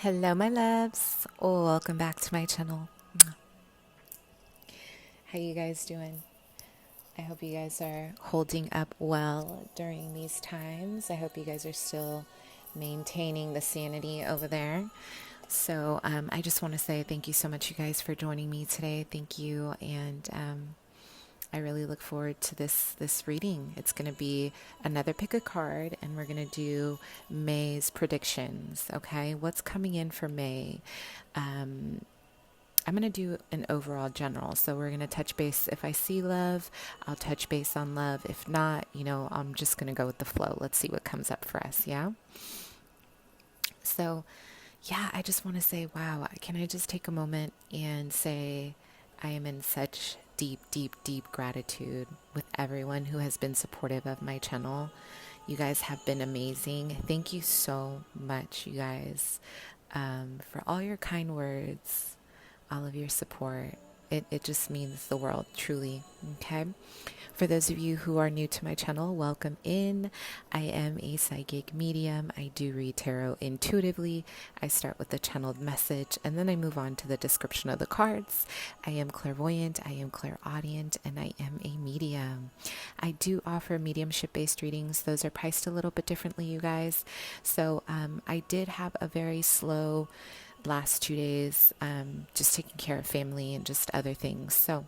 Hello, my loves. Welcome back to my channel. How you guys doing? I hope you guys are holding up well during these times. I hope you guys are still maintaining the sanity over there. So I just want to say thank you so much, you guys, for joining me today. Thank you, and I really look forward to this reading. It's going to be another pick a card, and we're going to do May's predictions. Okay, what's coming in for May? I'm going to do an overall general. So we're going to touch base. If I see love, I'll touch base on love. If not, I'm just going to go with the flow. Let's see what comes up for us. Yeah. So, yeah, I just want to say, wow, can I just take a moment and say I am in such deep, deep, deep gratitude with everyone who has been supportive of my channel. You guys have been amazing. Thank you so much, you guys, for all your kind words, all of your support. It just means the world, truly. Okay. For those of you who are new to my channel, welcome in. I am a psychic medium. I do read tarot intuitively. I start with the channeled message and then I move on to the description of the cards. I am clairvoyant, I am clairaudient, and I am a medium. I do offer mediumship-based readings. Those are priced a little bit differently, you guys. So I did have a very slow last 2 days, just taking care of family and just other things. So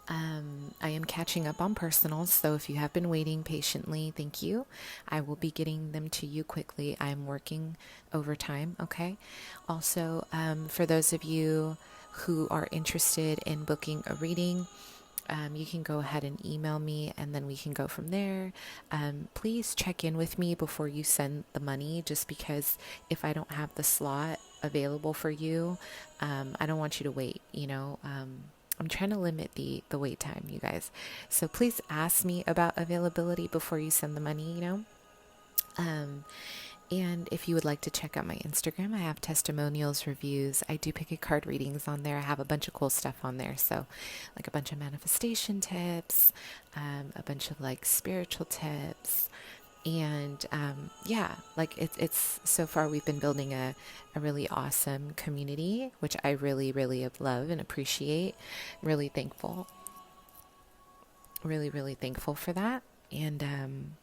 I am catching up on personals, so if you have been waiting patiently, thank you. I will be getting them to you quickly. I'm working overtime, okay? Also, for those of you who are interested in booking a reading, you can go ahead and email me and then we can go from there. Please check in with me before you send the money, just because if I don't have the slot available for you, I don't want you to wait, I'm trying to limit the wait time, you guys. So please ask me about availability before you send the money. And if you would like to check out my Instagram, I have testimonials, reviews. I do pick a card readings on there. I have a bunch of cool stuff on there. So like a bunch of manifestation tips, a bunch of like spiritual tips. And yeah, like it's so far we've been building a really awesome community, which I really, really love and appreciate. Really thankful. Really, really thankful for that. And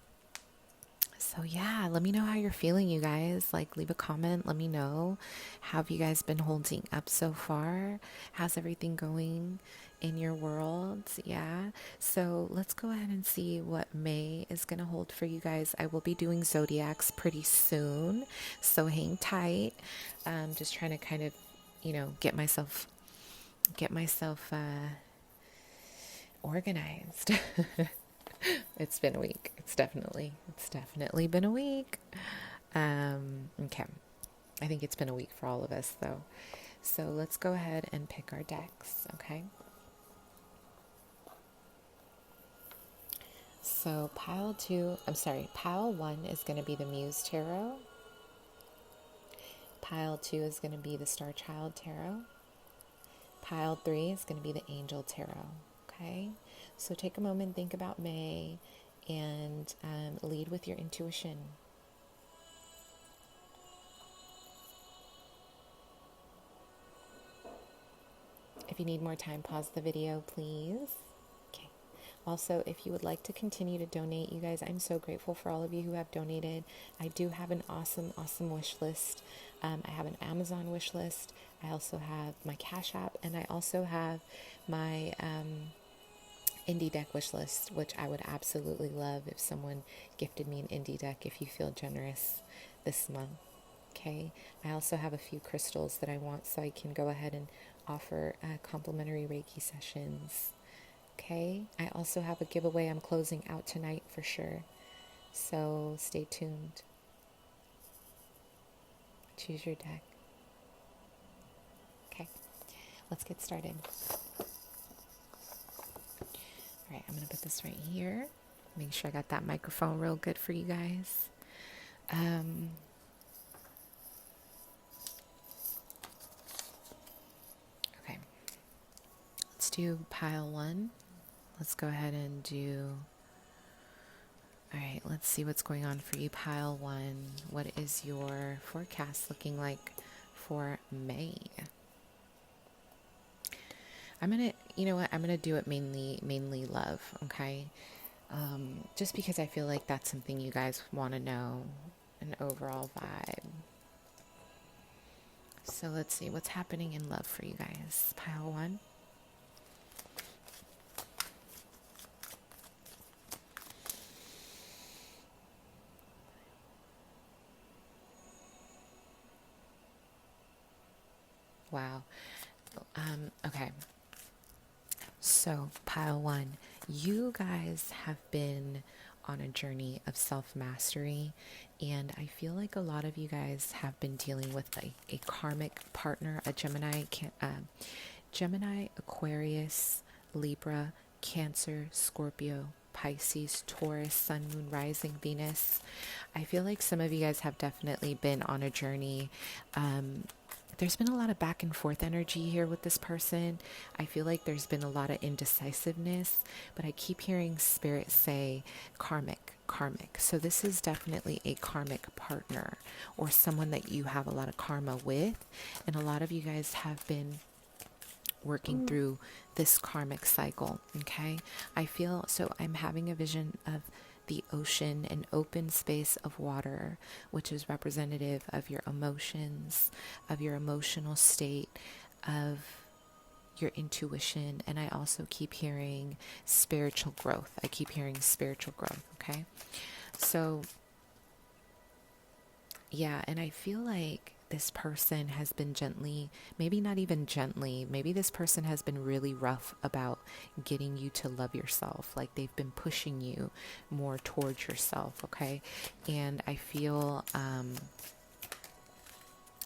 so yeah, let me know how you're feeling, you guys. Like, leave a comment. Let me know. How have you guys been holding up so far? How's everything going in your world? Yeah. So let's go ahead and see what May is going to hold for you guys. I will be doing zodiacs pretty soon, so hang tight. Just trying to kind of, get myself organized. It's been a week. It's definitely been a week. Okay. I think it's been a week for all of us, though. So let's go ahead and pick our decks, okay? So pile 1 is going to be the Muse Tarot. Pile 2 is going to be the Star Child Tarot. Pile 3 is going to be the Angel Tarot, okay? So take a moment, think about May, and lead with your intuition. If you need more time, pause the video, please. Okay. Also, if you would like to continue to donate, you guys, I'm so grateful for all of you who have donated. I do have an awesome, awesome wish list. I have an Amazon wish list. I also have my Cash App, and I also have my indie deck wish list, which I would absolutely love if someone gifted me an indie deck, if you feel generous this month. Okay. I also have a few crystals that I want, so I can go ahead and offer complimentary Reiki sessions. Okay. I also have a giveaway I'm closing out tonight for sure, so stay tuned. Choose your deck. Okay, let's get started. All right, I'm going to put this right here. Make sure I got that microphone real good for you guys. Okay, let's do pile 1. Let's go ahead and do All right, let's see what's going on for you, pile one. What is your forecast looking like for May? I'm gonna, you know what? I'm gonna do it mainly love. Okay, just because I feel like that's something you guys want to know, an overall vibe. So let's see what's happening in love for you guys. Pile one. Wow. Okay. So, pile one, you guys have been on a journey of self mastery, and I feel like a lot of you guys have been dealing with a karmic partner, a Gemini, Aquarius, Libra, Cancer, Scorpio, Pisces, Taurus, Sun, Moon, Rising, Venus. I feel like some of you guys have definitely been on a journey. There's been a lot of back and forth energy here with this person. I feel like there's been a lot of indecisiveness, but I keep hearing spirit say karmic, karmic. So this is definitely a karmic partner or someone that you have a lot of karma with. And a lot of you guys have been working through this karmic cycle. Okay. I feel so I'm having a vision of the ocean, an open space of water, which is representative of your emotions, of your emotional state, of your intuition. And I also keep hearing spiritual growth. I keep hearing spiritual growth. Okay. So, yeah. And I feel like this person has been gently, maybe not even gently, maybe this person has been really rough about getting you to love yourself. Like they've been pushing you more towards yourself, okay? And I feel,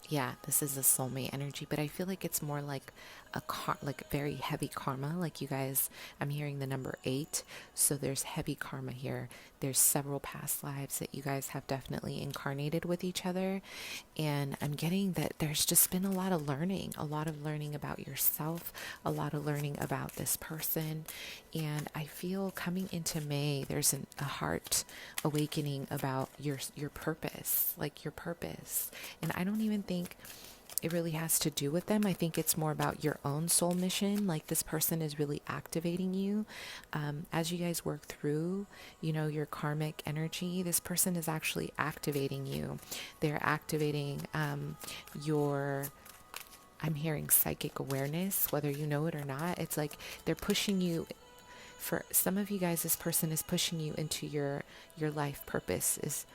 yeah, this is a soulmate energy, but I feel like it's more like like very heavy karma. Like you guys, I'm hearing the number 8, so there's heavy karma here. There's several past lives that you guys have definitely incarnated with each other, and I'm getting that there's just been a lot of learning about yourself, a lot of learning about this person, and I feel coming into May, there's a heart awakening about your purpose, like your purpose, and I don't even think it really has to do with them. I think it's more about your own soul mission. Like this person is really activating you. As you guys work through, your karmic energy, this person is actually activating you. They're activating your, I'm hearing psychic awareness, whether you know it or not. It's like they're pushing you. For some of you guys, this person is pushing you into your life purpose is,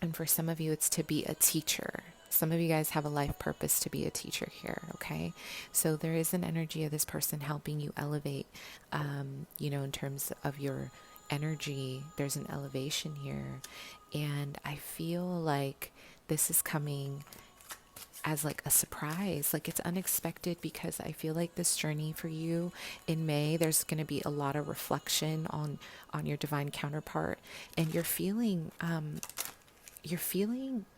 and for some of you, it's to be a teacher. Some of you guys have a life purpose to be a teacher here, okay? So there is an energy of this person helping you elevate, in terms of your energy. There's an elevation here. And I feel like this is coming as like a surprise, like it's unexpected, because I feel like this journey for you in May, there's going to be a lot of reflection on your divine counterpart, and you're feeling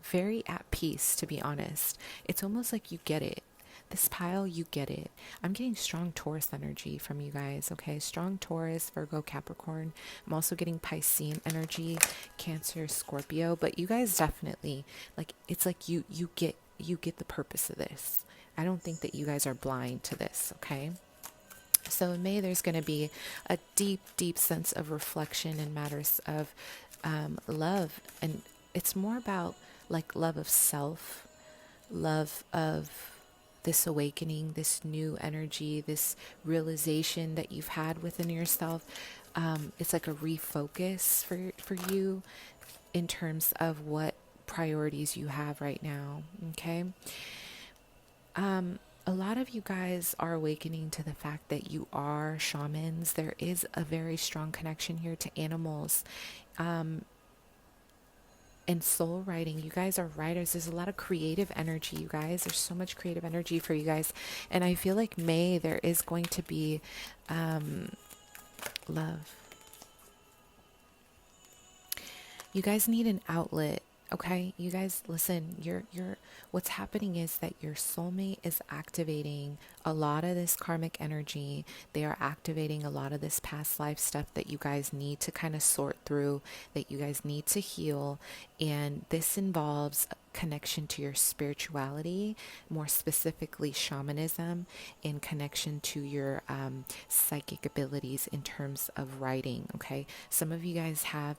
very at peace, to be honest. It's almost like you get it. This pile, you get it. I'm getting strong Taurus energy from you guys, okay? Strong Taurus, Virgo, Capricorn. I'm also getting Piscean energy, Cancer, Scorpio. But you guys definitely, like, it's like you get the purpose of this. I don't think that you guys are blind to this, okay? So in May, there's going to be a deep, deep sense of reflection in matters of love, and it's more about like love of self, love of this awakening, this new energy, this realization that you've had within yourself. It's like a refocus for you in terms of what priorities you have right now. Okay. A lot of you guys are awakening to the fact that you are shamans. There is a very strong connection here to animals. And soul writing, you guys are writers. There's a lot of creative energy, you guys. There's so much creative energy for you guys. And I feel like May, there is going to be love. You guys need an outlet Okay, you guys, listen, what's happening is that your soulmate is activating a lot of this karmic energy. They are activating a lot of this past life stuff that you guys need to kind of sort through, that you guys need to heal. And this involves connection to your spirituality, more specifically shamanism, in connection to your psychic abilities in terms of writing. Okay, some of you guys have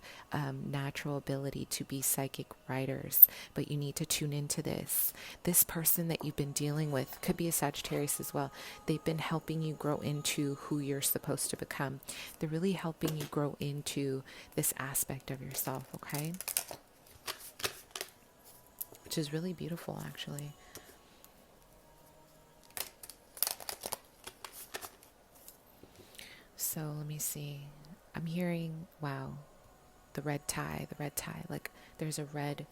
natural ability to be psychic writers, but you need to tune into this. This person that you've been dealing with could be a Sagittarius as well. They've been helping you grow into who you're supposed to become. They're really helping you grow into this aspect of yourself, okay? Which is really beautiful, actually. So let me see. I'm hearing, wow, the red tie, like there's a red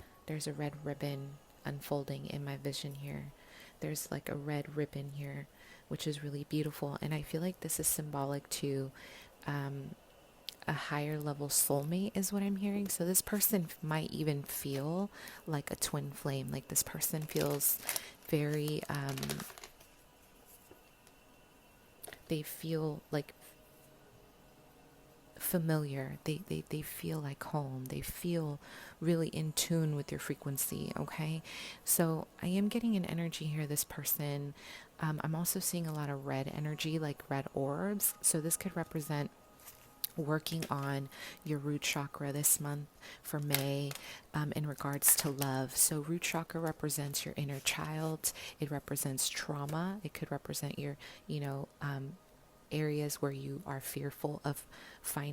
ribbon unfolding in my vision here. There's like a red ribbon here, which is really beautiful. And I feel like this is symbolic to a higher level soulmate is what I'm hearing. So this person might even feel like a twin flame. Like this person feels very, they feel like familiar. They feel like home. They feel really in tune with your frequency, okay? So I am getting an energy here, this person. I'm also seeing a lot of red energy, like red orbs. So this could represent working on your root chakra this month for May, in regards to love. So root chakra represents your inner child. It represents trauma. It could represent your, areas where you are fearful of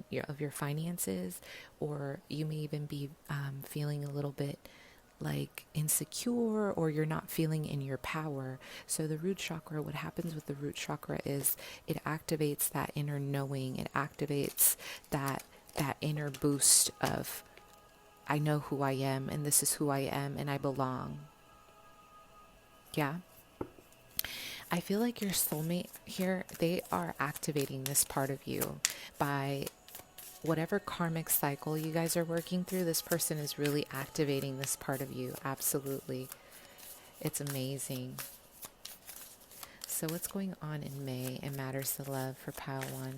your finances, or you may even be feeling a little bit like insecure, or you're not feeling in your power. So the root chakra, what happens with the root chakra is it activates that inner knowing. It activates that inner boost of, I know who I am, and this is who I am, and I belong. Yeah. I feel like your soulmate here, they are activating this part of you by whatever karmic cycle you guys are working through. This person is really activating this part of you. Absolutely. It's amazing. So what's going on in May in Matters of Love for pile 1?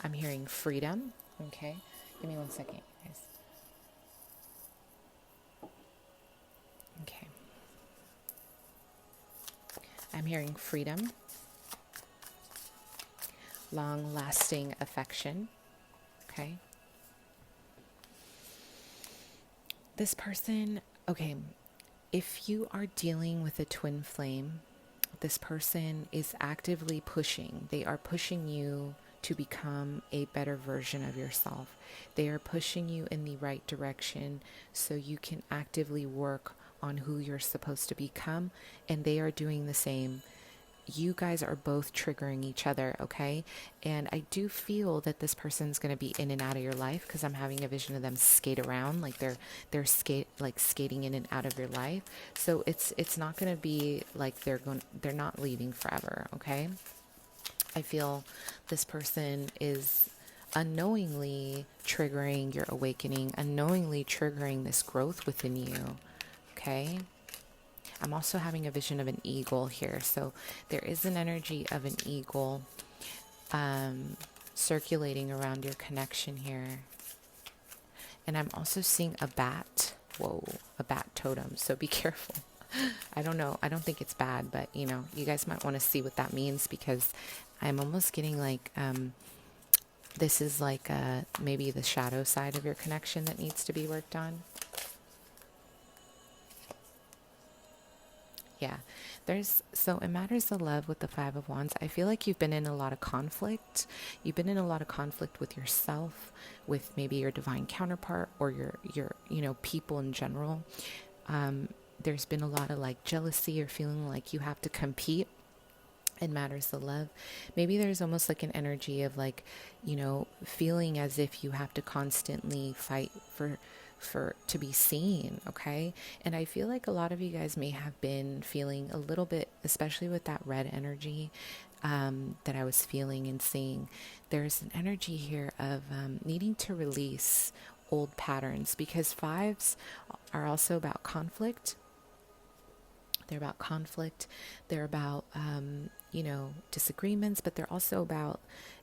I'm hearing freedom. Okay. Give me 1 second, guys. Okay. I'm hearing freedom, long-lasting affection, okay? This person, okay, if you are dealing with a twin flame, this person is actively pushing. They are pushing you to become a better version of yourself. They are pushing you in the right direction so you can actively work on who you're supposed to become, and they are doing the same. You guys are both triggering each other, okay? And I do feel that this person's going to be in and out of your life, because I'm having a vision of them skate around, like they're skating in and out of your life. So it's not going to be like they're not leaving forever, okay? I feel this person is unknowingly triggering your awakening, unknowingly triggering this growth within you. Okay. I'm also having a vision of an eagle here. So there is an energy of an eagle circulating around your connection here. And I'm also seeing a bat. Whoa, a bat totem. So be careful. I don't know. I don't think it's bad, but you guys might want to see what that means, because I'm almost getting like this is like maybe the shadow side of your connection that needs to be worked on. Yeah, so in Matters of Love with the Five of Wands, I feel like you've been in a lot of conflict. You've been in a lot of conflict with yourself, with maybe your divine counterpart, or your people in general. There's been a lot of like jealousy, or feeling like you have to compete in Matters of Love. Maybe there's almost like an energy of like, feeling as if you have to constantly fight for to be seen, okay? And I feel like a lot of you guys may have been feeling a little bit, especially with that red energy that I was feeling and seeing. There's an energy here of needing to release old patterns, because fives are also about conflict. They're about conflict. They're about, disagreements, but they're also about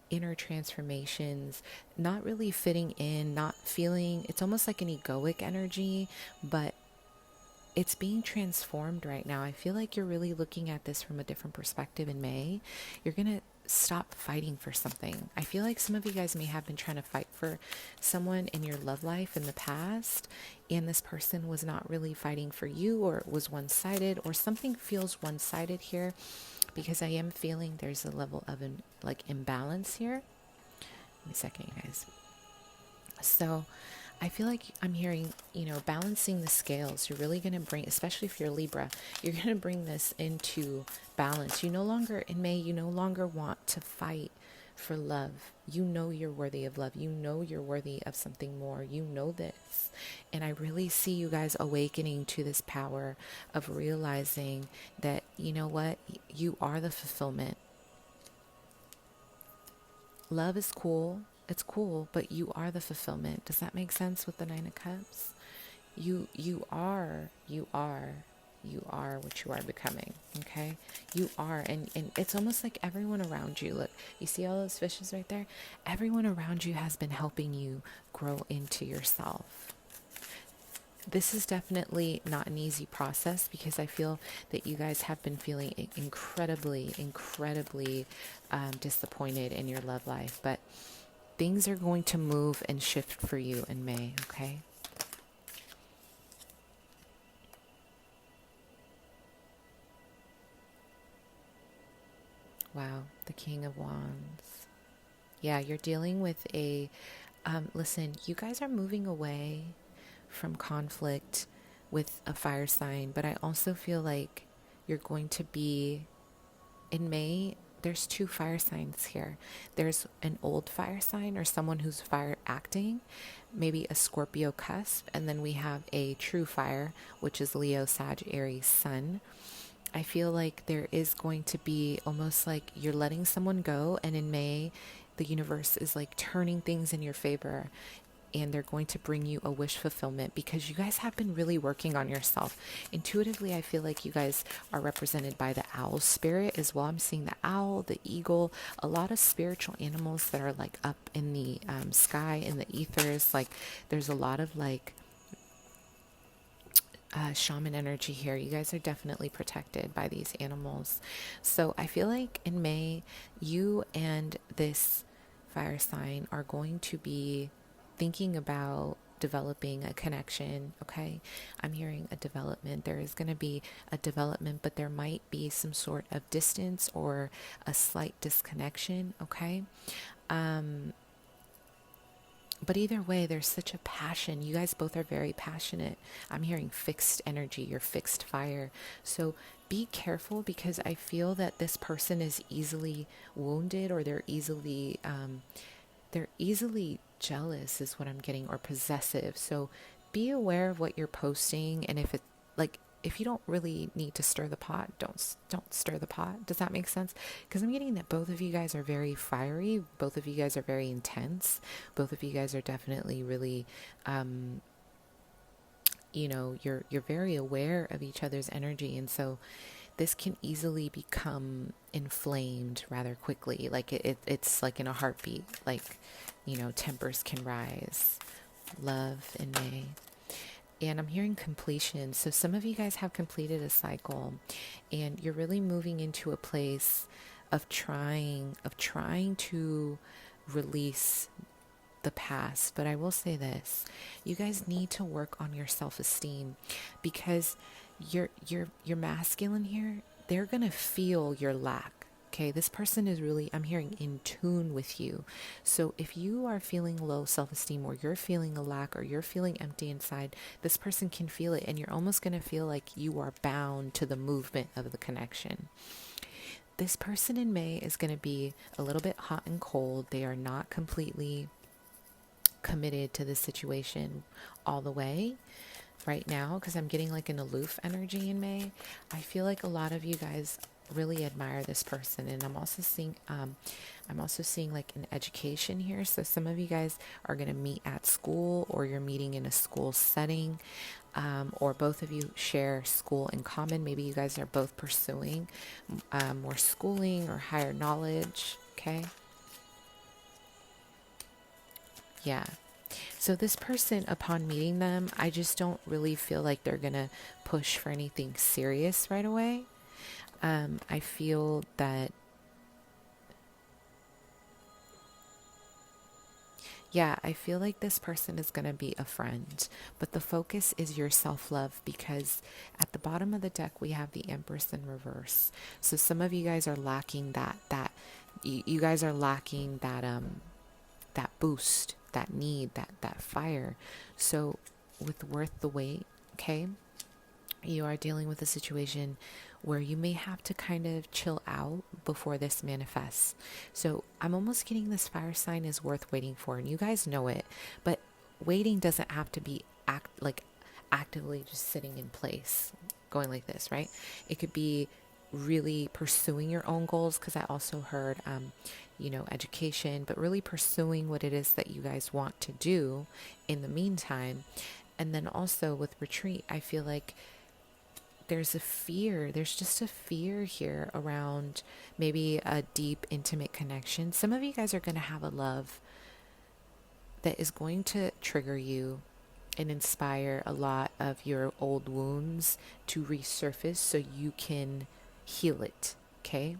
inner transformations, not really fitting in, not feeling, it's almost like an egoic energy, but it's being transformed right now. I feel like you're really looking at this from a different perspective in May. You're going to stop fighting for something. I feel like some of you guys may have been trying to fight for someone in your love life in the past, and this person was not really fighting for you, or it was one-sided, or something feels one-sided here, because I am feeling there's a level of imbalance here. Give me a second, you guys. So I feel like I'm hearing, balancing the scales. You're really going to bring, especially if you're Libra, you're going to bring this into balance. You no longer, in May, you no longer want to fight for love. You know you're worthy of love. You know you're worthy of something more. You know this. And I really see you guys awakening to this power of realizing that, you know what, you are the fulfillment. Love is cool. It's cool, but you are the fulfillment. Does that make sense with the Nine of Cups? You are what you are becoming. Okay? You are, and it's almost like everyone around you. Look, you see all those fishes right there? Everyone around you has been helping you grow into yourself. This is definitely not an easy process, because I feel that you guys have been feeling incredibly disappointed in your love life, but things are going to move and shift for you in May, okay? Wow, the King of Wands. Yeah, you're dealing with listen, you guys are moving away from conflict with a fire sign, but I also feel like you're going to be, in May, there's two fire signs here. There's an old fire sign, or someone who's fire acting, maybe a Scorpio cusp, and then we have a true fire, which is Leo, Sag, Aries, Sun. I feel like there is going to be almost like you're letting someone go, and in May, the universe is like turning things in your favor, and they're going to bring you a wish fulfillment, because you guys have been really working on yourself. Intuitively, I feel like you guys are represented by the owl spirit as well. I'm seeing the owl, the eagle, a lot of spiritual animals that are like up in the sky, in the ethers. Like there's a lot of shaman energy here. You guys are definitely protected by these animals. So I feel like in May, you and this fire sign are going to be thinking about developing a connection. Okay, I'm hearing a development. There is going to be a development, but there might be some sort of distance or a slight disconnection. Okay, but either way, there's such a passion. You guys both are very passionate. I'm hearing fixed energy, you're fixed fire. So be careful, because I feel that this person is easily wounded, or they're easily jealous is what I'm getting, or possessive. So be aware of what you're posting, and if you don't really need to stir the pot, don't stir the pot. Does that make sense? Because I'm getting that both of you guys are very fiery. Both of you guys are very intense. Both of you guys are definitely really, you're very aware of each other's energy. And so this can easily become inflamed rather quickly. Like it's like in a heartbeat, tempers can rise. Love in May. And I'm hearing completion. So some of you guys have completed a cycle, and you're really moving into a place of trying to release the past. But I will say this, you guys need to work on your self-esteem, because your masculine here, they're going to feel your lack. Okay, this person is really, I'm hearing, in tune with you. So if you are feeling low self-esteem, or you're feeling a lack, or you're feeling empty inside, this person can feel it, and you're almost going to feel like you are bound to the movement of the connection. This person in May is going to be a little bit hot and cold. They are not completely committed to the situation all the way right now, because I'm getting like an aloof energy in May. I feel like a lot of you guys really admire this person. And I'm also seeing like an education here. So some of you guys are going to meet at school, or you're meeting in a school setting, or both of you share school in common. Maybe you guys are both pursuing more schooling or higher knowledge. Okay. Yeah. So this person, upon meeting them, I just don't really feel like they're going to push for anything serious right away. I feel that, yeah, I feel like this person is going to be a friend, but the focus is your self-love, because at the bottom of the deck, we have the Empress in reverse. So some of you guys are lacking you guys are lacking that boost, that need, that fire. So with worth the wait, okay, you are dealing with a situation where you may have to kind of chill out before this manifests. So I'm almost getting this fire sign is worth waiting for, and you guys know it, but waiting doesn't have to be actively just sitting in place going like this, right? It could be really pursuing your own goals, because I also heard education, but really pursuing what it is that you guys want to do in the meantime. And then also with retreat, I feel like there's just a fear here around maybe a deep, intimate connection. Some of you guys are going to have a love that is going to trigger you and inspire a lot of your old wounds to resurface so you can heal it, okay?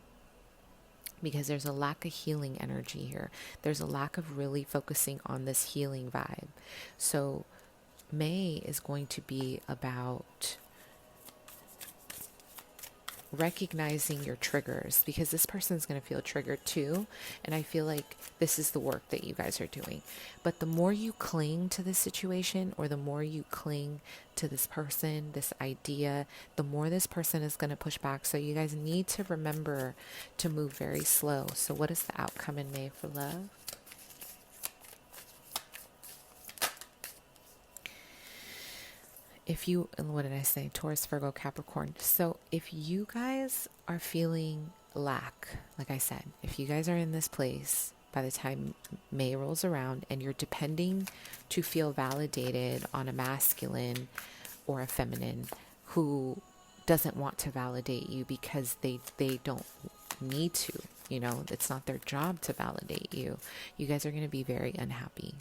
Because there's a lack of healing energy here. There's a lack of really focusing on this healing vibe. So May is going to be about recognizing your triggers, because this person's going to feel triggered too, and I feel like this is the work that you guys are doing. But the more you cling to this situation, or the more you cling to this person, this idea, the more this person is going to push back. So you guys need to remember to move very slow. So what is the outcome in May for love? What did I say? Taurus, Virgo, Capricorn. So if you guys are feeling lack, like I said, if you guys are in this place by the time May rolls around, and you're depending to feel validated on a masculine or a feminine who doesn't want to validate you because they don't need to, it's not their job to validate you, you guys are going to be very unhappy.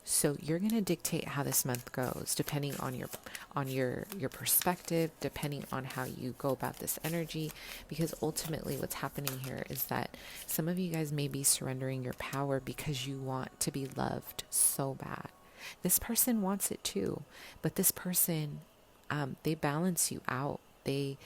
So you're going to dictate how this month goes, depending on your perspective, depending on how you go about this energy, because ultimately what's happening here is that some of you guys may be surrendering your power because you want to be loved so bad. This person wants it too, but this person, they balance you out. They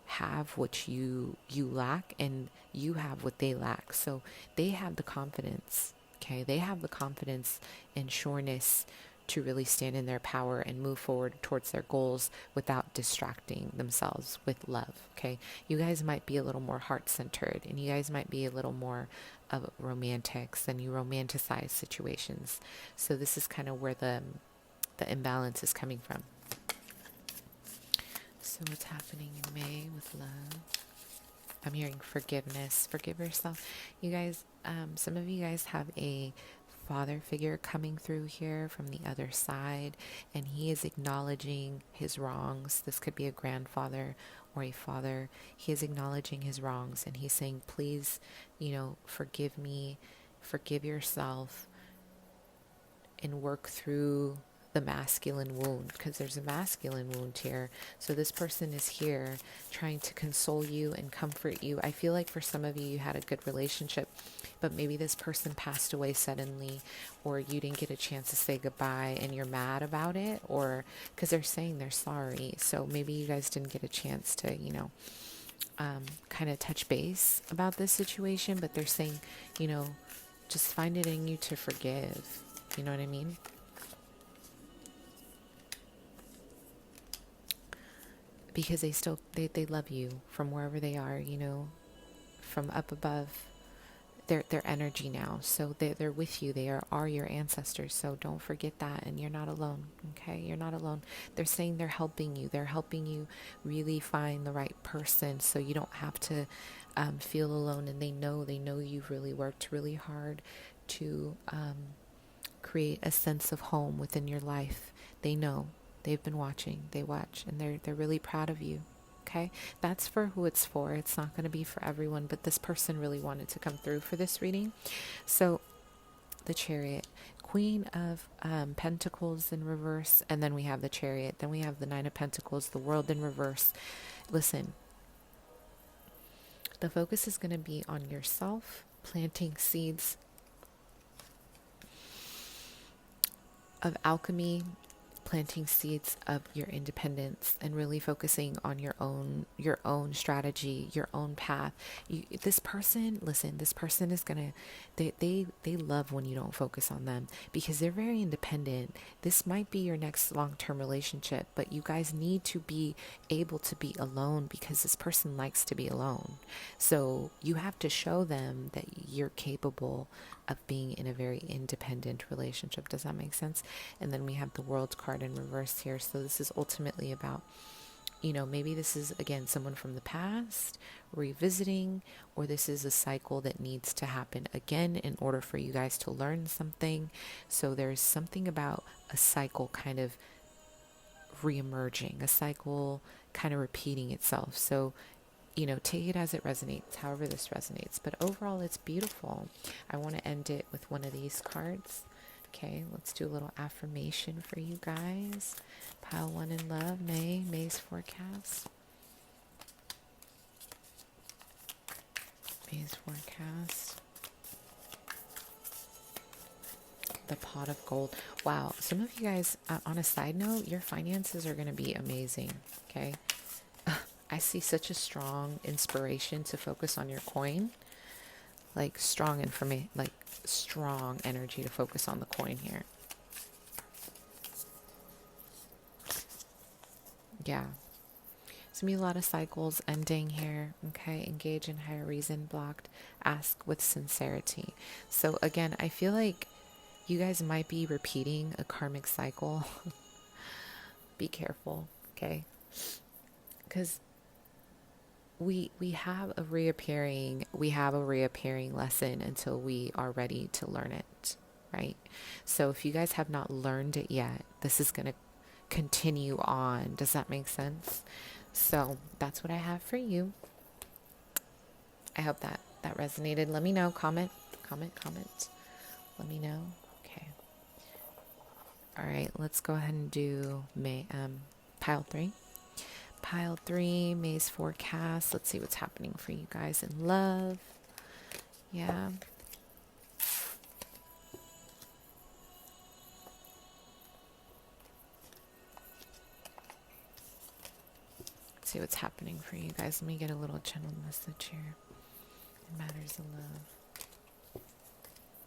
have what you lack, and you have what they lack. So they have the confidence. Okay, they have the confidence and sureness to really stand in their power and move forward towards their goals without distracting themselves with love. Okay, you guys might be a little more heart-centered, and you guys might be a little more of romantics, and you romanticize situations. So this is kind of where the imbalance is coming from. So what's happening in May with love? I'm hearing forgiveness. Forgive yourself. You guys, some of you guys have a father figure coming through here from the other side, and he is acknowledging his wrongs. This could be a grandfather or a father. He is acknowledging his wrongs, and he's saying, please, forgive me, forgive yourself, and work through the masculine wound, because there's a masculine wound here. So this person is here trying to console you and comfort you. I feel like for some of you, you had a good relationship, but maybe this person passed away suddenly, or you didn't get a chance to say goodbye and you're mad about it, or because they're saying they're sorry. So maybe you guys didn't get a chance to, kind of touch base about this situation, but they're saying, just find it in you to forgive. You know what I mean? Because they still, they love you from wherever they are, from up above. their energy now. So they're with you. They are your ancestors. So don't forget that. And you're not alone. Okay. You're not alone. They're saying they're helping you. They're helping you really find the right person so you don't have to feel alone. And they know you've really worked really hard to create a sense of home within your life. They know. They've been watching. They watch, and they're really proud of you. Okay, that's for who it's for. It's not going to be for everyone, but this person really wanted to come through for this reading. So the Chariot, Queen of Pentacles in reverse, and then we have the Chariot. Then we have the Nine of Pentacles, the World in reverse. Listen, the focus is going to be on yourself, planting seeds of alchemy, planting seeds of your independence, and really focusing on your own strategy, your own path. This person, listen, this person is gonna, they love when you don't focus on them because they're very independent. This might be your next long-term relationship, but you guys need to be able to be alone because this person likes to be alone. So you have to show them that you're capable of being in a very independent relationship. Does that make sense? And then we have the World card in reverse here. So this is ultimately about, maybe this is, again, someone from the past revisiting, or this is a cycle that needs to happen again in order for you guys to learn something. So there's something about a cycle kind of reemerging, a cycle kind of repeating itself. So take it as it resonates, however this resonates. But overall, it's beautiful. I want to end it with one of these cards. Okay, let's do a little affirmation for you guys. Pile 1 in love, May's forecast. May's forecast. The pot of gold. Wow, some of you guys, on a side note, your finances are going to be amazing. Okay. I see such a strong inspiration to focus on your coin, like strong information, like strong energy to focus on the coin here. Yeah. There's going to be a lot of cycles ending here. Okay. Engage in higher reason, blocked, ask with sincerity. So again, I feel like you guys might be repeating a karmic cycle. Be careful. Okay. Because we have a reappearing lesson until we are ready to learn it, right? So if you guys have not learned it yet, this is going to continue on. Does that make sense? So that's what I have for you. I hope that resonated. Let me know. Comment. Let me know. Okay. All right. Let's go ahead and do pile 3. Pile 3, May's forecast. Let's see what's happening for you guys in love. Yeah. Let's see what's happening for you guys. Let me get a little channel message here. It matters of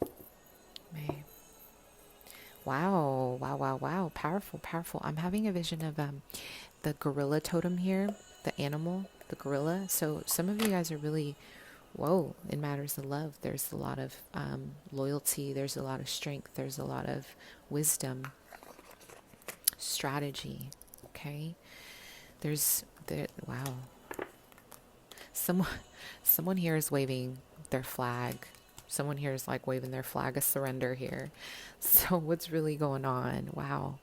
love. May. Wow. Powerful. I'm having a vision of the gorilla totem here, the animal, the gorilla. So some of you guys are really, it matters of love. There's a lot of loyalty. There's a lot of strength. There's a lot of wisdom, strategy. Okay. Wow. Someone here is waving their flag. Someone here is like waving their flag of surrender here. So what's really going on? Wow.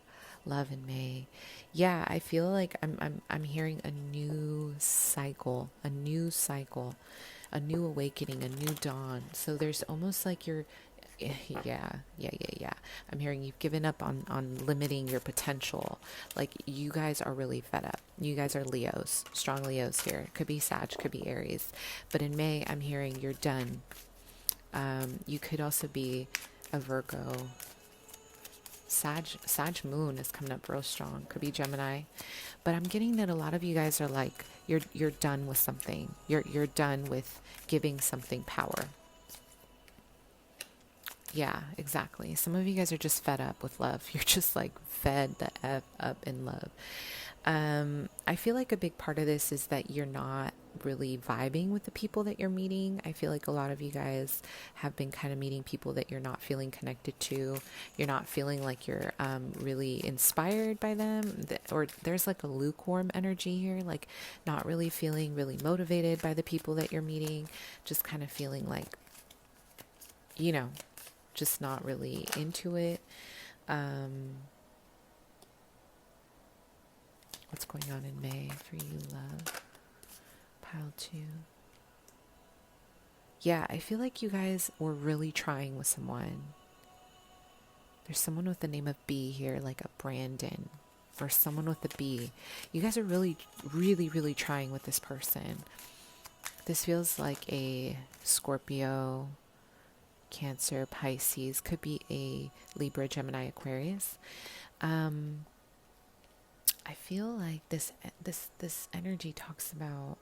Love in May. Yeah, I feel like I'm hearing a new cycle, a new awakening, a new dawn. So there's almost like yeah. I'm hearing you've given up on limiting your potential. Like you guys are really fed up. You guys are Leos, strong Leos here. Could be Sag, could be Aries. But in May, I'm hearing you're done. You could also be a Virgo. Sag moon is coming up real strong. Could be Gemini. But I'm getting that a lot of you guys are like, you're done with something. You're done with giving something power. Yeah, exactly. Some of you guys are just fed up with love. You're just like fed the F up in love. I feel like a big part of this is that you're not really vibing with the people that you're meeting. I feel like a lot of you guys have been kind of meeting people that you're not feeling connected to. You're not feeling like you're really inspired by them, or there's like a lukewarm energy here, like not really feeling really motivated by the people that you're meeting, just kind of feeling like, you know, just not really into it. What's going on in May for you, love? Pile 2. Yeah, I feel like you guys were really trying with someone. There's someone with the name of B here, like a Brandon, or someone with a B. You guys are really, really, really trying with this person. This feels like a Scorpio, Cancer, Pisces, could be a Libra, Gemini, Aquarius. I feel like this energy talks about,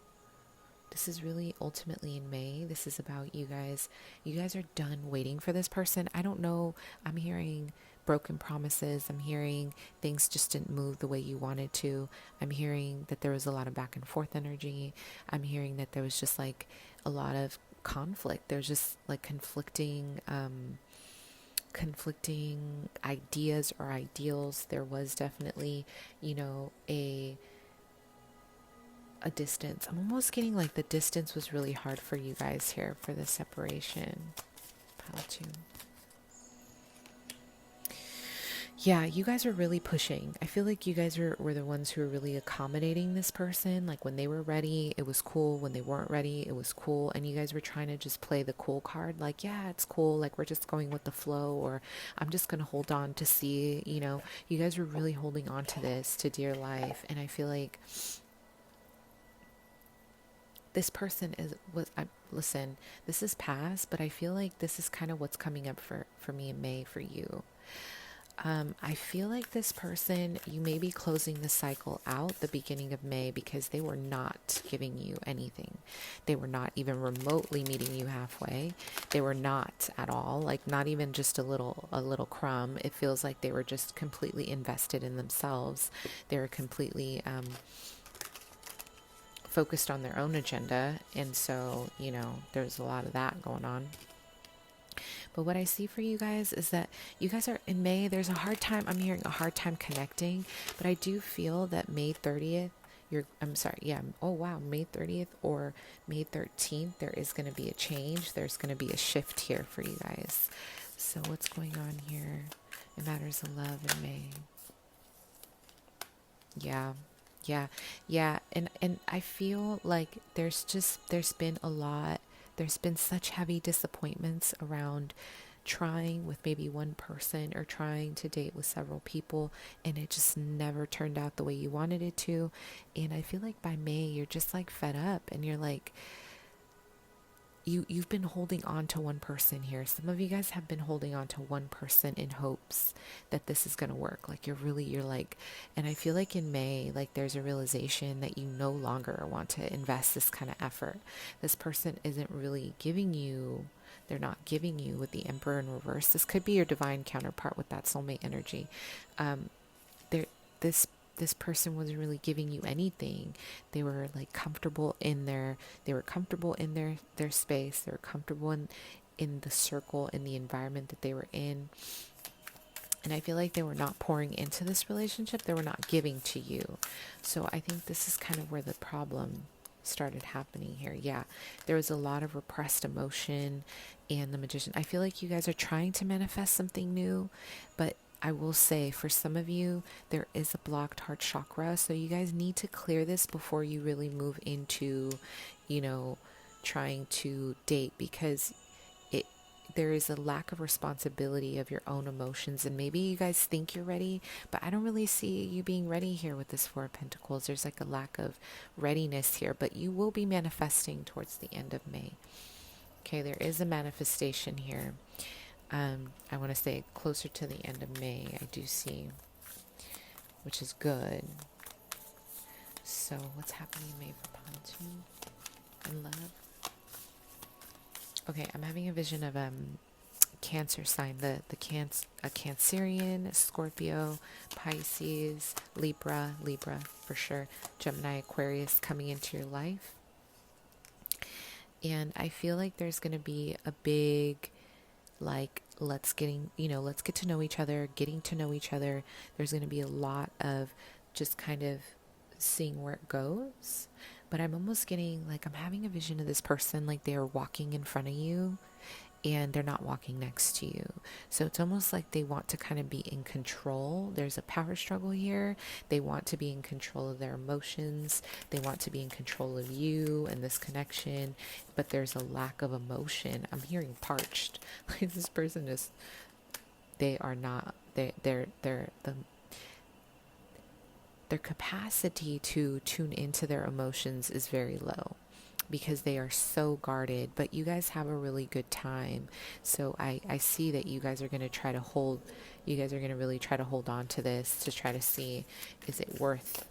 this is really ultimately in May. This is about you guys. You guys are done waiting for this person. I don't know. I'm hearing broken promises. I'm hearing things just didn't move the way you wanted to. I'm hearing that there was a lot of back and forth energy. I'm hearing that there was just like a lot of conflict. There's just like conflicting ideas or ideals. There was definitely, a distance. I'm almost getting like the distance was really hard for you guys here for the separation. Pile 2. Yeah, you guys are really pushing. I feel like you guys were the ones who were really accommodating this person. Like when they were ready, it was cool. When they weren't ready, it was cool. And you guys were trying to just play the cool card. Like, yeah, it's cool. Like we're just going with the flow, or I'm just going to hold on to see, you guys were really holding on to this, to dear life. And I feel like this person listen, this is past, but I feel like this is kind of what's coming up for me in May for you. I feel like this person, you may be closing the cycle out the beginning of May because they were not giving you anything. They were not even remotely meeting you halfway. They were not at all, like not even just a little crumb. It feels like they were just completely invested in themselves. They were completely focused on their own agenda. And so, there's a lot of that going on. But what I see for you guys is that you guys are in May. There's a hard time. I'm hearing a hard time connecting, but I do feel that May 30th, oh wow, May 30th or May 13th, there is going to be a change. There's going to be a shift here for you guys. So what's going on here? It matters of love in May. Yeah. And I feel like there's been a lot. There's been such heavy disappointments around trying with maybe one person or trying to date with several people, and it just never turned out the way you wanted it to. And I feel like by May, you're just like fed up, and you're like, you've been holding on to one person here. Some of you guys have been holding on to one person in hopes that this is going to work. Like you're like, and I feel like in May, like there's a realization that you no longer want to invest this kind of effort. This person isn't really giving you, they're not giving you with the Emperor in reverse. This could be your divine counterpart with that soulmate energy. This person wasn't really giving you anything. They were like comfortable in their space. They were comfortable in the circle, in the environment that they were in. And I feel like they were not pouring into this relationship. They were not giving to you. So I think this is kind of where the problem started happening here. Yeah, there was a lot of repressed emotion, and the Magician. I feel like you guys are trying to manifest something new, but I will say for some of you, there is a blocked heart chakra. So you guys need to clear this before you really move into, trying to date, because there is a lack of responsibility of your own emotions. And maybe you guys think you're ready, but I don't really see you being ready here with this Four of Pentacles. There's like a lack of readiness here, but you will be manifesting towards the end of May. Okay, there is a manifestation here. I want to say closer to the end of May, I do see, which is good. So what's happening in May for Pontoon and love? Okay, I'm having a vision of Cancer sign, a Cancerian, Scorpio, Pisces, Libra for sure, Gemini, Aquarius coming into your life. And I feel like there's going to be a big, like, let's get to know each other, getting to know each other. There's going to be a lot of just kind of seeing where it goes. But I'm almost getting, like, I'm having a vision of this person, like they are walking in front of you and they're not walking next to you. So it's almost like they want to kind of be in control. There's a power struggle here. They want to be in control of their emotions. They want to be in control of you and this connection, but there's a lack of emotion. I'm hearing parched. Like this person is, they are not, their capacity to tune into their emotions is very low because they are so guarded, but you guys have a really good time. So I see that you guys are going to try to hold, you guys are going to really try to hold on to this to try to see, is it worth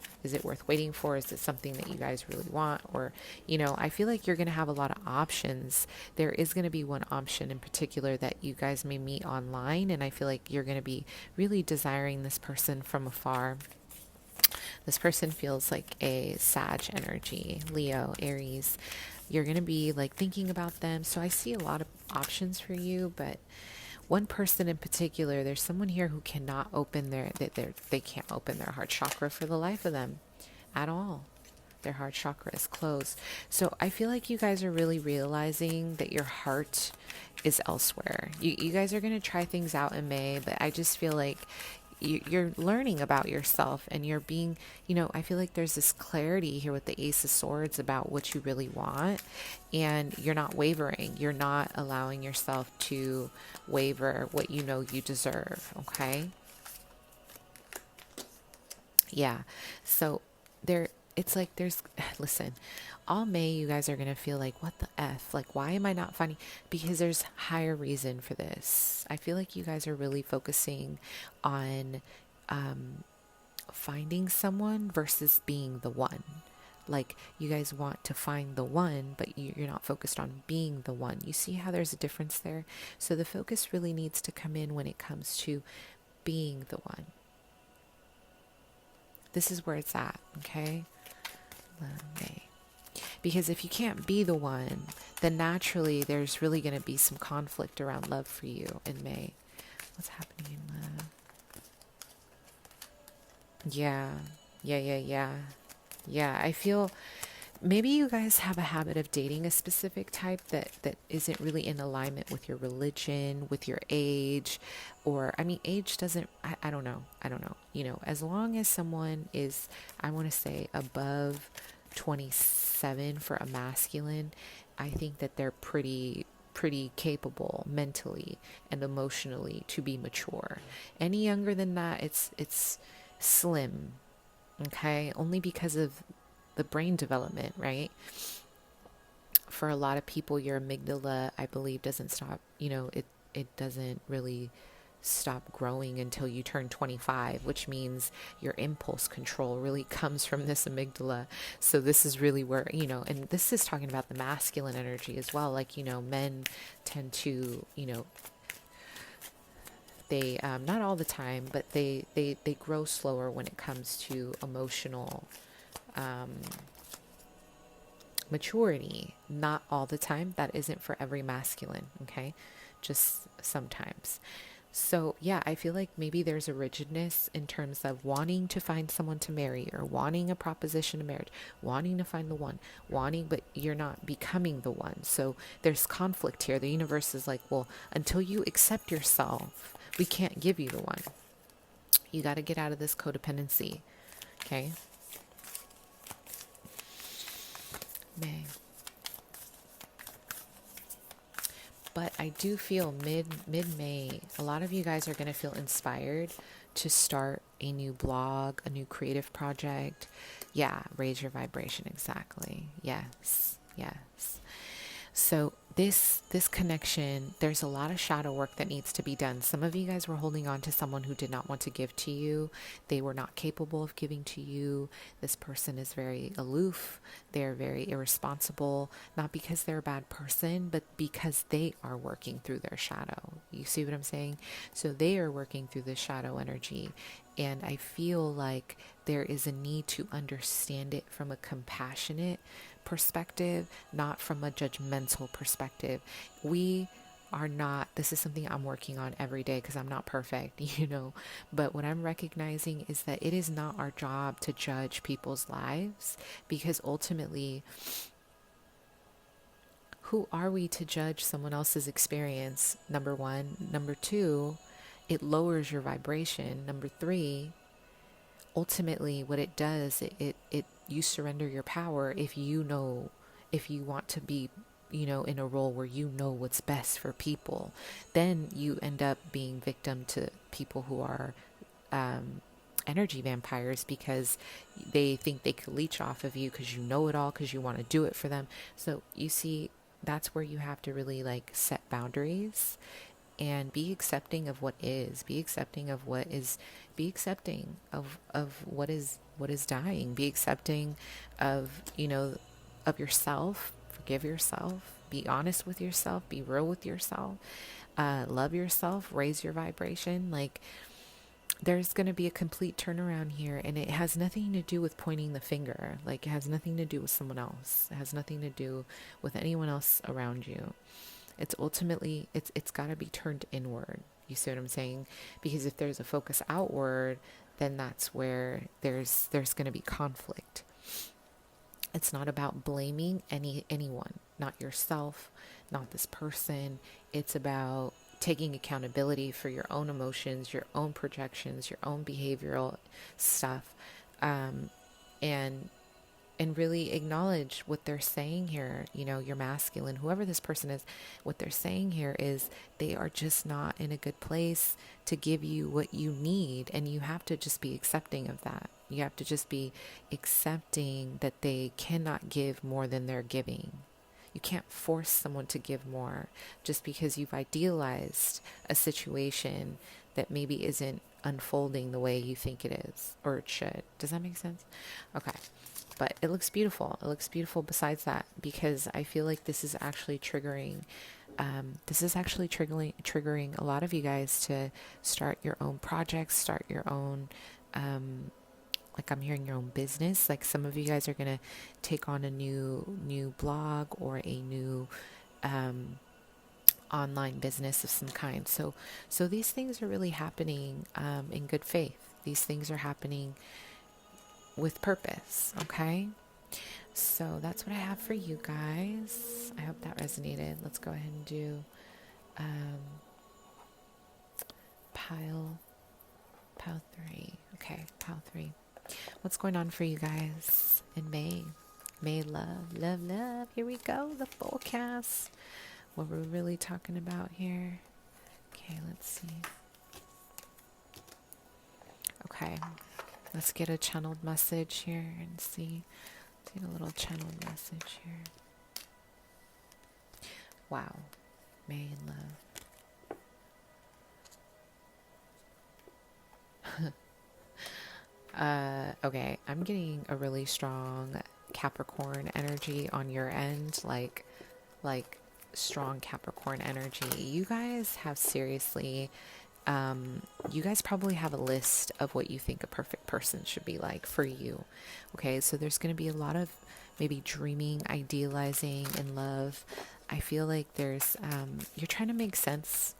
waiting for? Is it something that you guys really want? Or, I feel like you're going to have a lot of options. There is going to be one option in particular that you guys may meet online, and I feel like you're going to be really desiring this person from afar. This person feels like a Sag energy, Leo, Aries. You're going to be like thinking about them. So I see a lot of options for you, but one person in particular, there's someone here who cannot open they can't open their heart chakra for the life of them at all. Their heart chakra is closed. So I feel like you guys are really realizing that your heart is elsewhere. You guys are going to try things out in May, but I just feel like you're learning about yourself and you're being, I feel like there's this clarity here with the Ace of Swords about what you really want, and you're not wavering. You're not allowing yourself to waver what you know you deserve. Okay. Yeah. So it's like listen, all May you guys are going to feel like, what the F? Like, why am I not finding? Because there's higher reason for this. I feel like you guys are really focusing on finding someone versus being the one. Like, you guys want to find the one, but you're not focused on being the one. You see how there's a difference there? So the focus really needs to come in when it comes to being the one. This is where it's at, okay? May. Because if you can't be the one, then naturally there's really going to be some conflict around love for you in May. What's happening in love? Yeah, I feel maybe you guys have a habit of dating a specific type that isn't really in alignment with your religion, with your age, or, I mean, age doesn't, I don't know. As long as someone is, I want to say, above 27 for a masculine, I think that they're pretty capable mentally and emotionally to be mature. Any younger than that, it's slim. Okay, only because of the brain development, right? For a lot of people, your amygdala, I believe, doesn't stop, it doesn't really stop growing until you turn 25, which means your impulse control really comes from this amygdala. So this is really where, and this is talking about the masculine energy as well. Like, men tend to, they, not all the time, but they grow slower when it comes to emotional maturity. Not all the time. That isn't for every masculine, okay? Just sometimes. So yeah, I feel like maybe there's a rigidness in terms of wanting to find someone to marry, or wanting a proposition of marriage, wanting to find the one, but you're not becoming the one. So there's conflict here. The universe is like, well, until you accept yourself, we can't give you the one. You got to get out of this codependency. Okay. May. But I do feel mid-May, a lot of you guys are going to feel inspired to start a new blog, a new creative project. Yeah, raise your vibration. Exactly. Yes. So this connection, there's a lot of shadow work that needs to be done. Some of you guys were holding on to someone who did not want to give to you. They were not capable of giving to you. This person is very aloof. They're very irresponsible, not because they're a bad person, but because they are working through their shadow. You see what I'm saying? So they are working through the shadow energy. And I feel like there is a need to understand it from a compassionate perspective, not from a judgmental perspective. We are not, this is something I'm working on every day because I'm not perfect, but what I'm recognizing is that it is not our job to judge people's lives, because ultimately, who are we to judge someone else's experience? Number one. Number two, it lowers your vibration. Number three, ultimately what it does, it you surrender your power if if you want to be, in a role where you know what's best for people. Then you end up being victim to people who are energy vampires, because they think they could leech off of you because you know it all, because you want to do it for them. So you see, that's where you have to really like set boundaries and be accepting of what is, be accepting of what is, be accepting of what is dying, be accepting of, of yourself, forgive yourself, be honest with yourself, be real with yourself, love yourself, raise your vibration. Like, there's going to be a complete turnaround here, and it has nothing to do with pointing the finger. Like, it has nothing to do with someone else. It has nothing to do with anyone else around you. It's ultimately, it's got to be turned inward. You see what I'm saying? Because if there's a focus outward, then that's where there's going to be conflict. It's not about blaming anyone, not yourself, not this person. It's about taking accountability for your own emotions, your own projections, your own behavioral stuff, and really acknowledge what they're saying here. Your masculine, whoever this person is, what they're saying here is they are just not in a good place to give you what you need, and you have to just be accepting of that. You have to just be accepting that they cannot give more than they're giving. You can't force someone to give more just because you've idealized a situation that maybe isn't unfolding the way you think it is or it should. Does that make sense? Okay. But it looks beautiful. It looks beautiful besides that, because I feel like this is actually triggering. Triggering a lot of you guys to start your own projects, start your own, like I'm hearing your own business. Like some of you guys are going to take on a new blog or a new online business of some kind. So these things are really happening in good faith. These things are happening with purpose. Okay. So that's what I have for you guys. I hope that resonated. Let's go ahead and do pile 3. Okay, pile 3. What's going on for you guys in May? May love, love, love. Here we go. The forecast. What we're really talking about here. Okay, let's see. Okay, let's get a channeled message here and see. Let's get a little channeled message here. Wow. May and love. Okay, I'm getting a really strong Capricorn energy on your end, like strong Capricorn energy. You guys have seriously, you guys probably have a list of what you think a perfect person should be like for you. Okay, so there's going to be a lot of maybe dreaming, idealizing in love. I feel like there's, you're trying to make sense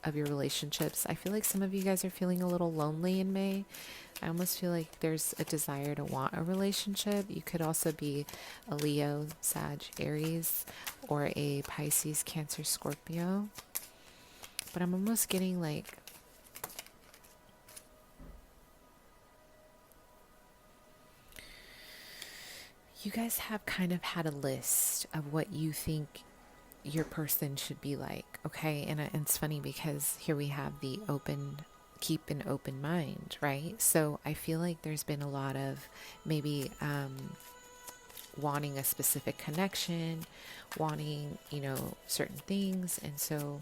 of your relationships. I feel like some of you guys are feeling a little lonely in May. I almost feel like there's a desire to want a relationship. You could also be a Leo, Sag, Aries, or a Pisces, Cancer, Scorpio. But I'm almost getting like, you guys have kind of had a list of what you think your person should be like, okay? And it's funny because here we have the keep an open mind, right? So I feel like there's been a lot of maybe wanting a specific connection, wanting, certain things. And so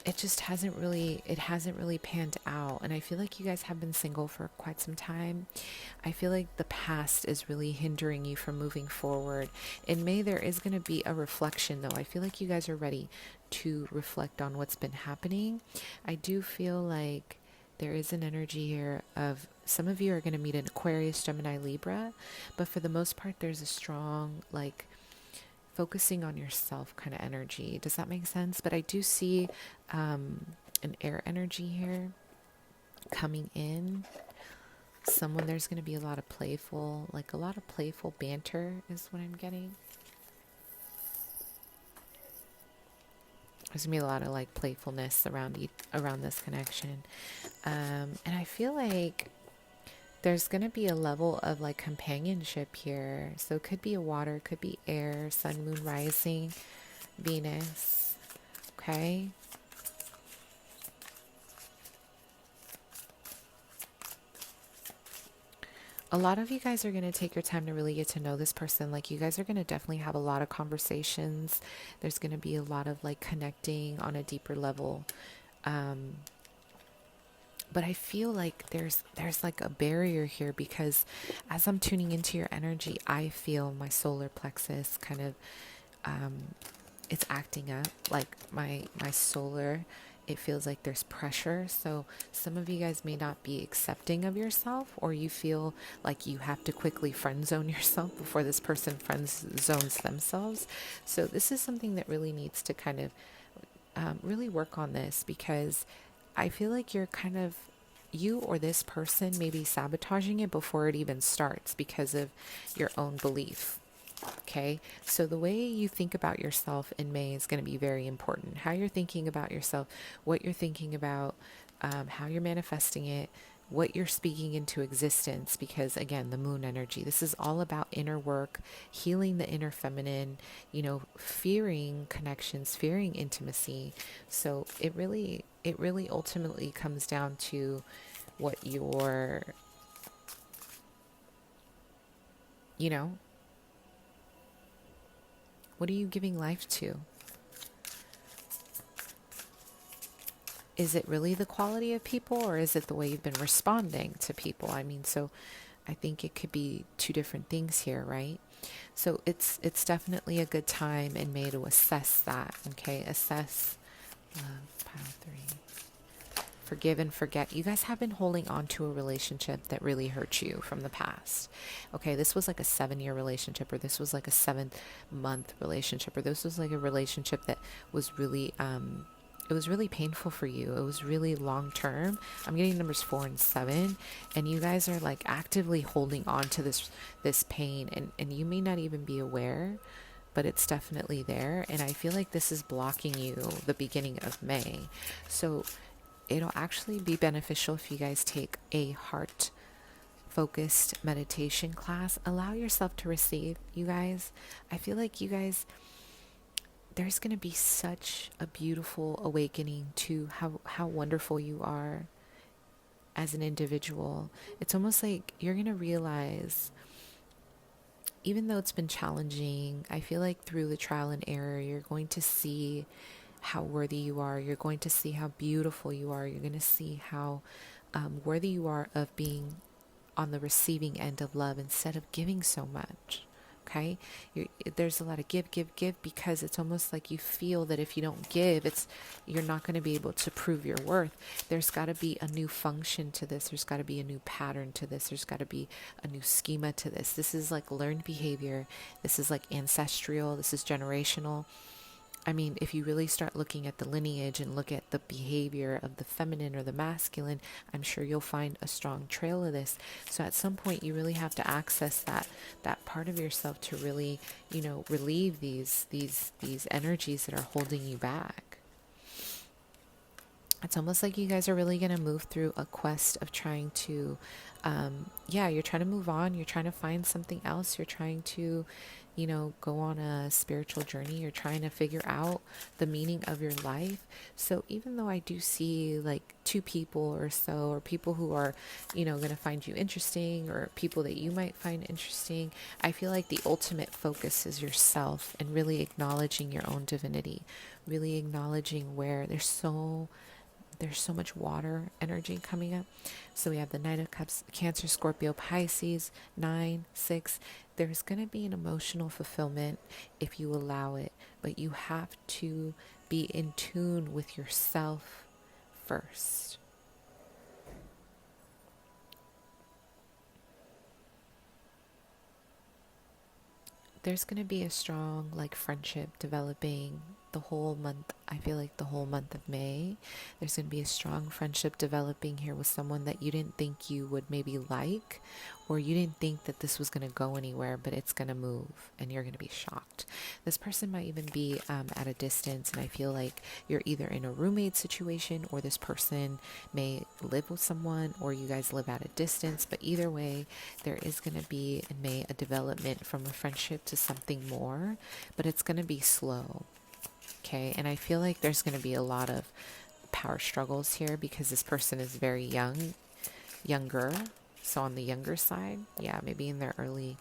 it just hasn't really panned out. And I feel like you guys have been single for quite some time. I feel like the past is really hindering you from moving forward. In May, there is going to be a reflection, though. I feel like you guys are ready to reflect on what's been happening. I do feel like there is an energy here of some of you are going to meet an Aquarius, Gemini, Libra, but for the most part, there's a strong, like, focusing on yourself kind of energy. Does that make sense? But I do see an air energy here coming in. Someone, there's going to be a lot of playful, like a lot of playful banter is what I'm getting. There's going to be a lot of like playfulness around this connection. And I feel like there's going to be a level of like companionship here. So it could be a water, could be air, sun, moon, rising, Venus. Okay. A lot of you guys are going to take your time to really get to know this person. Like, you guys are going to definitely have a lot of conversations. There's going to be a lot of like connecting on a deeper level. But I feel like there's like a barrier here, because as I'm tuning into your energy, I feel my solar plexus kind of it's acting up, like my solar, it feels like there's pressure. So some of you guys may not be accepting of yourself, or you feel like you have to quickly friend zone yourself before this person friend zones themselves. So this is something that really needs to kind of really work on this, because I feel like you're kind of, you or this person may be sabotaging it before it even starts because of your own belief. Okay, so the way you think about yourself in May is going to be very important. How you're thinking about yourself, what you're thinking about, how you're manifesting it, what you're speaking into existence. Because again, the moon energy, this is all about inner work, healing the inner feminine, fearing connections, fearing intimacy. So it really ultimately comes down to what your, what are you giving life to? Is it really the quality of people, or is it the way you've been responding to people? I mean, so I think it could be two different things here, right? So it's definitely a good time in May to assess that, okay? Assess pile 3. Forgive and forget. You guys have been holding on to a relationship that really hurt you from the past. Okay, this was like a 7-year relationship, or this was like a 7-month relationship, or this was like a relationship that was really, it was really painful for you. It was really long term. I'm getting numbers 4 and 7, and you guys are like actively holding on to this pain, and you may not even be aware, but it's definitely there. And I feel like this is blocking you the beginning of May. So it'll actually be beneficial if you guys take a heart focused meditation class. Allow yourself to receive, you guys. I feel like you guys, there's going to be such a beautiful awakening to how wonderful you are as an individual. It's almost like you're going to realize, even though it's been challenging, I feel like through the trial and error, you're going to see how worthy you are. You're going to see how beautiful you are. You're going to see how worthy you are of being on the receiving end of love instead of giving so much. Okay, there's a lot of give, because it's almost like you feel that if you don't give, you're not going to be able to prove your worth. There's got to be a new function to this. There's got to be a new pattern to this. There's got to be a new schema to this. This is like learned behavior. This is like ancestral. This is generational. I mean, if you really start looking at the lineage and look at the behavior of the feminine or the masculine, I'm sure you'll find a strong trail of this. So at some point, you really have to access that part of yourself to really, relieve these energies that are holding you back. It's almost like you guys are really going to move through a quest of trying to, you're trying to move on. You're trying to find something else. You're trying to, go on a spiritual journey. You're trying to figure out the meaning of your life. So even though I do see like 2 people or so, or people who are, going to find you interesting, or people that you might find interesting, I feel like the ultimate focus is yourself, and really acknowledging your own divinity, really acknowledging where there's so much water energy coming up. So we have the Knight of Cups, Cancer, Scorpio, Pisces, 9, 6. There's going to be an emotional fulfillment if you allow it, but you have to be in tune with yourself first. there's going to be a strong like friendship developing the whole month. I feel like the whole month of May, there's going to be a strong friendship developing here with someone that you didn't think you would maybe like, or you didn't think that this was going to go anywhere, but it's going to move and you're going to be shocked. This person might even be at a distance, and I feel like you're either in a roommate situation, or this person may live with someone, or you guys live at a distance. But either way, there is going to be in May a development from a friendship to something more, but it's going to be slow. Okay. And I feel like there's going to be a lot of power struggles here because this person is very younger. So on the younger side, yeah, maybe in their early,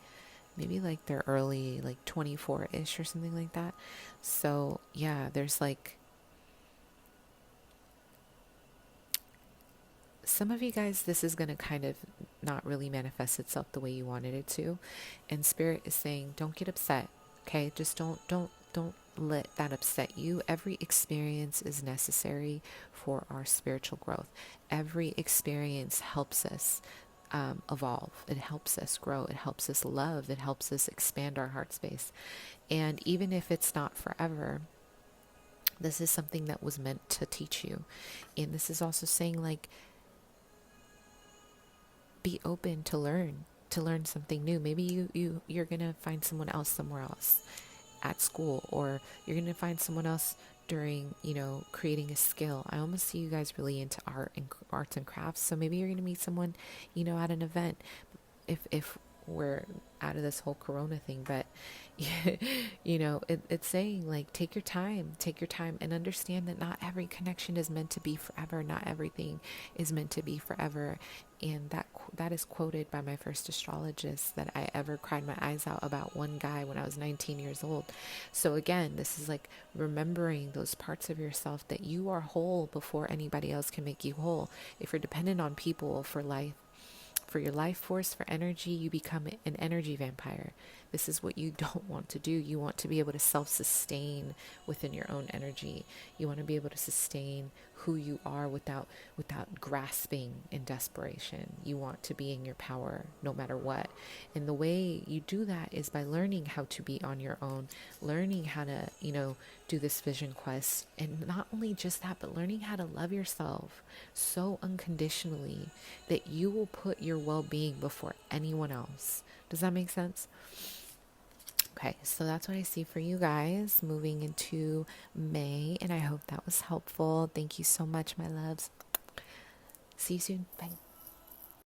maybe like their early, like 24-ish or something like that. So yeah, there's like some of you guys, this is going to kind of not really manifest itself the way you wanted it to. And Spirit is saying, don't get upset. Okay. Just don't let that upset you. Every experience is necessary for our spiritual growth. Every experience helps us evolve. It helps us grow. It helps us love. It helps us expand our heart space. And even if it's not forever, this is something that was meant to teach you. And this is also saying, like, be open to learn something new. Maybe you're gonna find someone else somewhere else at school, or you're gonna find someone else during, creating a skill. I almost see you guys really into arts and crafts. So maybe you're gonna meet someone, at an event, if we're out of this whole corona thing. But it's saying, like, take your time, and understand that not every connection is meant to be forever. Not everything is meant to be forever. And that is quoted by my first astrologist, that I ever cried my eyes out about one guy when I was 19 years old. So again, this is like remembering those parts of yourself, that you are whole before anybody else can make you whole. If you're dependent on people for life, for your life force, for energy, you become an energy vampire. This is what you don't want to do. You want to be able to self-sustain within your own energy. You want to be able to sustain who you are without grasping in desperation. You want to be in your power no matter what. And the way you do that is by learning how to be on your own, learning how to, do this vision quest. And not only just that, but learning how to love yourself so unconditionally that you will put your well-being before anyone else. Does that make sense? Okay, so that's what I see for you guys moving into May, and I hope that was helpful. Thank you so much, my loves. See you soon. Bye.